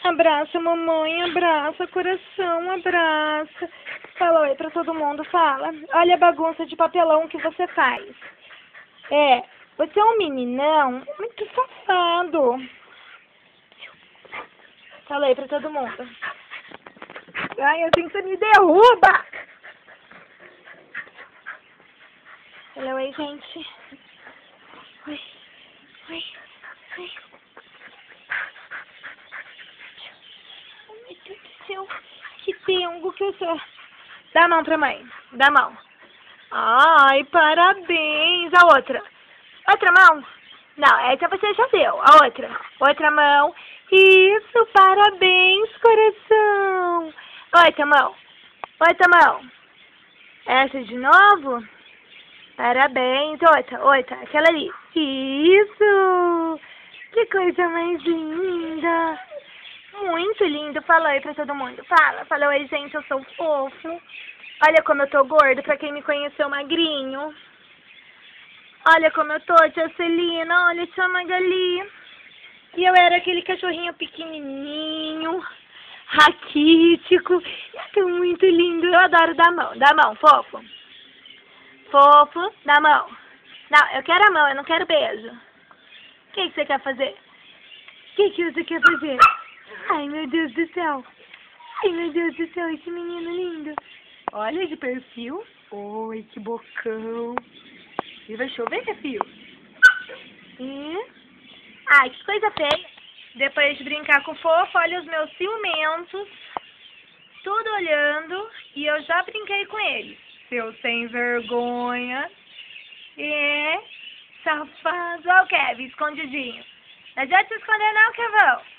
Abraça, mamãe, abraça, coração, abraça. Fala oi pra todo mundo, fala. Olha a bagunça de papelão que você faz. Você é um meninão muito safado. Fala aí pra todo mundo. Ai, assim você me derruba. Fala oi, gente. Oi, oi, oi. Meu Deus do céu, que tengo que eu sou. Dá a mão pra mãe, dá a mão. Ai, parabéns. A outra. Outra mão. Não, essa você já deu. A outra. Outra mão. Isso, parabéns, coração. Outra mão. Outra mão. Essa de novo. Parabéns. Outra. Aquela ali. Isso. Que coisa mais linda. Muito lindo. Fala aí pra todo mundo. Fala oi, gente, eu sou fofo. Olha como eu tô gordo, pra quem me conheceu magrinho. Olha como eu tô, tia Celina. Olha, tia Magali. E eu era aquele cachorrinho pequenininho, raquítico. Tô muito lindo. Eu adoro dar mão. Dá a mão, fofo. Fofo, dá a mão. Não, eu quero a mão, eu não quero beijo. O que você quer fazer? O que você quer fazer? Ai, meu Deus do céu. Ai, meu Deus do céu, esse menino lindo. Olha de perfil. Oi, que bocão. E vai chover, filho? Ai, que coisa feia. Depois de brincar com o fofo, olha os meus ciumentos. Tudo olhando. E eu já brinquei com ele. Seu sem vergonha. Safado. Olha o Kevin, escondidinho. Não adianta se esconder não, Kevão.